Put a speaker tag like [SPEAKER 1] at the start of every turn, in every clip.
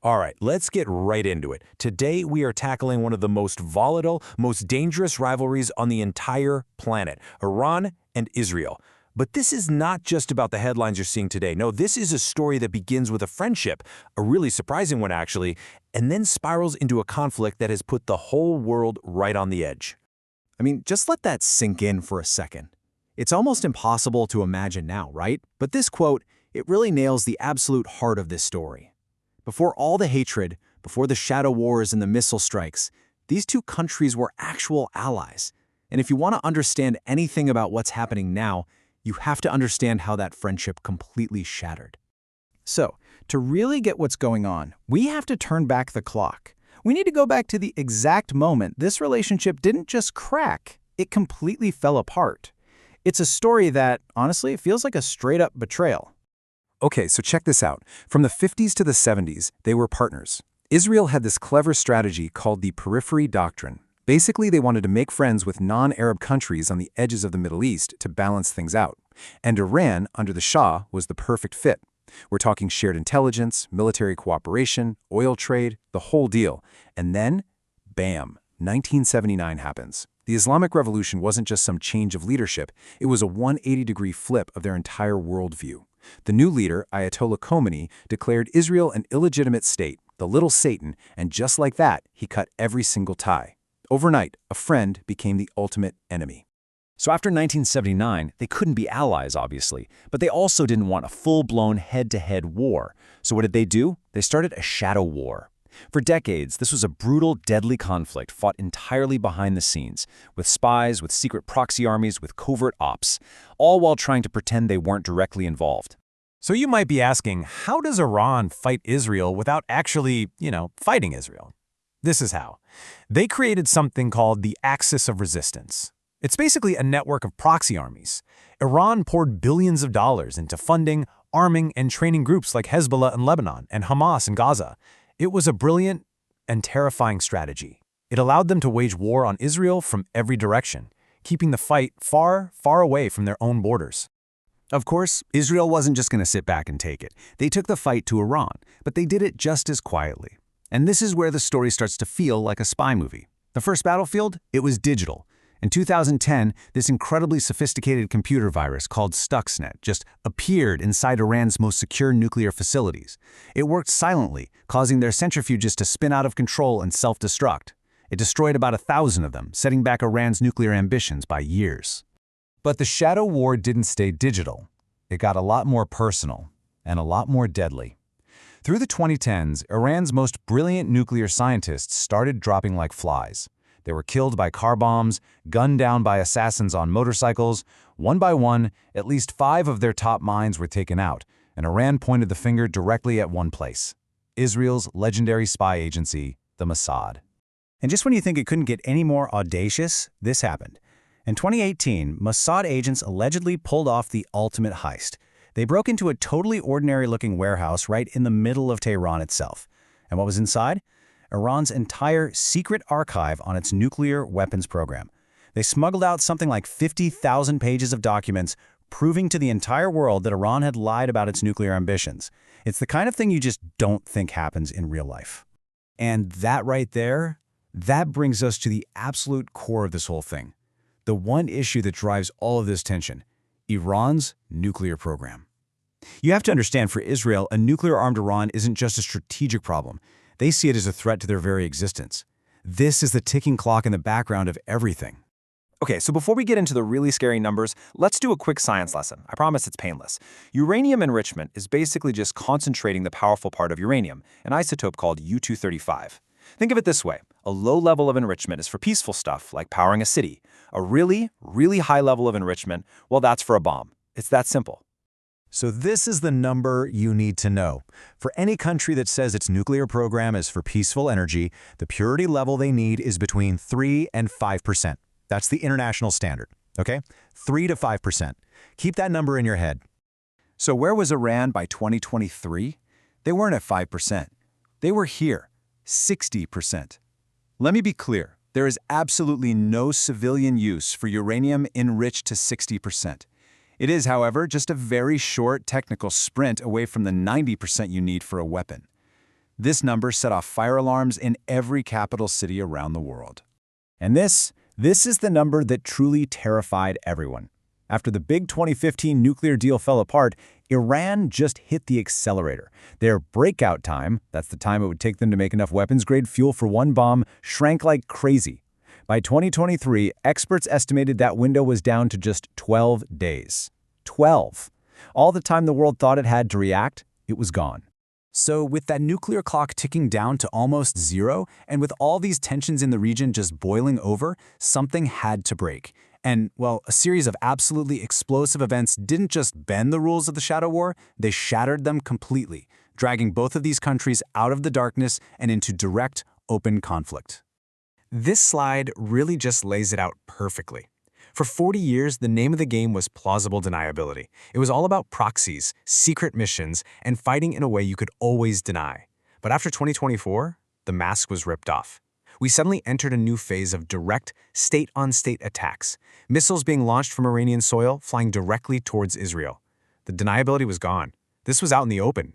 [SPEAKER 1] All right, let's get right into it. Today, we are tackling one of the most volatile, most dangerous rivalries on the entire planet, Iran and Israel. But this is not just about the headlines you're seeing today. No, this is a story that begins with a friendship, a really surprising one actually, and then spirals into a conflict that has put the whole world right on the edge.
[SPEAKER 2] I mean, just let that sink in for a second. It's almost impossible to imagine now, right? But this quote, it really nails the absolute heart of this story. Before all the hatred, before the shadow wars and the missile strikes, these two countries were actual allies. And if you want to understand anything about what's happening now, you have to understand how that friendship completely shattered. So, to really get what's going on, we have to turn back the clock. We need to go back to the exact moment this relationship didn't just crack, it completely fell apart. It's a story that, honestly, feels like a straight-up betrayal.
[SPEAKER 3] Okay, so check this out. From the 50s to the 70s, they were partners. Israel had this clever strategy called the Periphery Doctrine. Basically, they wanted to make friends with non-Arab countries on the edges of the Middle East to balance things out. And Iran, under the Shah, was the perfect fit. We're talking shared intelligence, military cooperation, oil trade, the whole deal. And then, bam, 1979 happens. The Islamic Revolution wasn't just some change of leadership, it was a 180-degree flip of their entire worldview. The new leader, Ayatollah Khomeini, declared Israel an illegitimate state, the little Satan, and just like that, he cut every single tie. Overnight, a friend became the ultimate enemy.
[SPEAKER 4] So after 1979, they couldn't be allies, obviously, but they also didn't want a full-blown head-to-head war. So what did they do? They started a shadow war. For decades, this was a brutal, deadly conflict fought entirely behind the scenes, with spies, with secret proxy armies, with covert ops, all while trying to pretend they weren't directly involved.
[SPEAKER 1] So you might be asking, how does Iran fight Israel without actually, fighting Israel? This is how. They created something called the Axis of Resistance. It's basically a network of proxy armies. Iran poured billions of dollars into funding, arming, and training groups like Hezbollah in Lebanon and Hamas in Gaza. It was a brilliant and terrifying strategy. It allowed them to wage war on Israel from every direction, keeping the fight far, far away from their own borders.
[SPEAKER 2] Of course, Israel wasn't just going to sit back and take it. They took the fight to Iran, but they did it just as quietly. And this is where the story starts to feel like a spy movie. The first battlefield, it was digital. In 2010, this incredibly sophisticated computer virus called Stuxnet just appeared inside Iran's most secure nuclear facilities. It worked silently, causing their centrifuges to spin out of control and self-destruct. It destroyed about 1,000 of them, setting back Iran's nuclear ambitions by years.
[SPEAKER 3] But the shadow war didn't stay digital. It got a lot more personal and a lot more deadly. Through the 2010s, Iran's most brilliant nuclear scientists started dropping like flies. They were killed by car bombs, gunned down by assassins on motorcycles. One by one, at least 5 of their top minds were taken out, and Iran pointed the finger directly at one place: Israel's legendary spy agency, the Mossad.
[SPEAKER 2] And just when you think it couldn't get any more audacious, this happened. In 2018, Mossad agents allegedly pulled off the ultimate heist. They broke into a totally ordinary-looking warehouse right in the middle of Tehran itself. And what was inside? Iran's entire secret archive on its nuclear weapons program. They smuggled out something like 50,000 pages of documents proving to the entire world that Iran had lied about its nuclear ambitions. It's the kind of thing you just don't think happens in real life. And that right there, that brings us to the absolute core of this whole thing. The one issue that drives all of this tension: Iran's nuclear program. You have to understand, for Israel, a nuclear-armed Iran isn't just a strategic problem. They see it as a threat to their very existence. This is the ticking clock in the background of everything.
[SPEAKER 1] Okay, so before we get into the really scary numbers, let's do a quick science lesson. I promise it's painless. Uranium enrichment is basically just concentrating the powerful part of uranium, an isotope called U-235. Think of it this way. A low level of enrichment is for peaceful stuff, like powering a city. A really, really high level of enrichment, well, that's for a bomb. It's that simple.
[SPEAKER 3] So this is the number you need to know. For any country that says its nuclear program is for peaceful energy, the purity level they need is between 3 and 5%. That's the international standard, okay? 3 to 5%. Keep that number in your head.
[SPEAKER 2] So where was Iran by 2023? They weren't at 5%. They were here, 60%. Let me be clear. There is absolutely no civilian use for uranium enriched to 60%. It is, however, just a very short technical sprint away from the 90% you need for a weapon. This number set off fire alarms in every capital city around the world. And this is the number that truly terrified everyone. After the big 2015 nuclear deal fell apart, Iran just hit the accelerator. Their breakout time, that's the time it would take them to make enough weapons-grade fuel for one bomb, shrank like crazy. By 2023, experts estimated that window was down to just 12 days. 12. All the time the world thought it had to react, it was gone.
[SPEAKER 1] So with that nuclear clock ticking down to almost zero, and with all these tensions in the region just boiling over, something had to break. And, well, a series of absolutely explosive events didn't just bend the rules of the Shadow War, they shattered them completely, dragging both of these countries out of the darkness and into direct, open conflict. This slide really just lays it out perfectly. For 40 years, the name of the game was plausible deniability. It was all about proxies, secret missions, and fighting in a way you could always deny. But after 2024, the mask was ripped off. We suddenly entered a new phase of direct, state-on-state attacks, missiles being launched from Iranian soil, flying directly towards Israel. The deniability was gone. This was out in the open.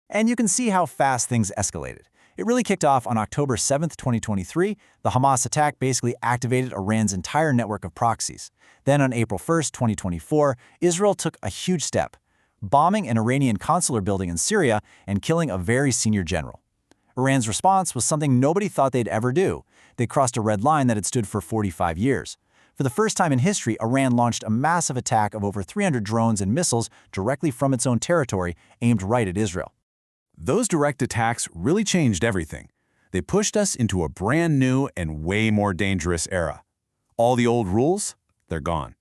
[SPEAKER 2] And you can see how fast things escalated. It really kicked off on October 7, 2023. The Hamas attack basically activated Iran's entire network of proxies. Then on April 1, 2024, Israel took a huge step, bombing an Iranian consular building in Syria and killing a very senior general. Iran's response was something nobody thought they'd ever do. They crossed a red line that had stood for 45 years. For the first time in history, Iran launched a massive attack of over 300 drones and missiles directly from its own territory, aimed right at Israel.
[SPEAKER 5] Those direct attacks really changed everything. They pushed us into a brand new and way more dangerous era. All the old rules, they're gone.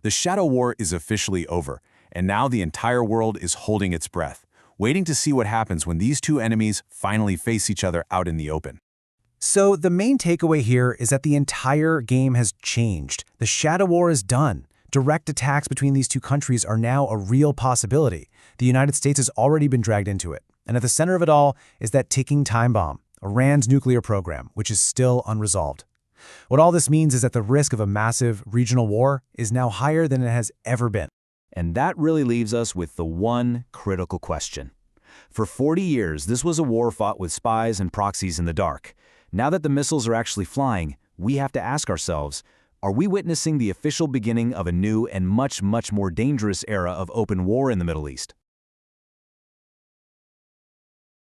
[SPEAKER 5] The Shadow War is officially over, and now the entire world is holding its breath, waiting to see what happens when these two enemies finally face each other out in the open.
[SPEAKER 1] So the main takeaway here is that the entire game has changed. The Shadow War is done. Direct attacks between these two countries are now a real possibility. The United States has already been dragged into it. And at the center of it all is that ticking time bomb, Iran's nuclear program, which is still unresolved. What all this means is that the risk of a massive regional war is now higher than it has ever been.
[SPEAKER 4] And that really leaves us with the one critical question. For 40 years, this was a war fought with spies and proxies in the dark. Now that the missiles are actually flying, we have to ask ourselves, are we witnessing the official beginning of a new and much more dangerous era of open war in the Middle East?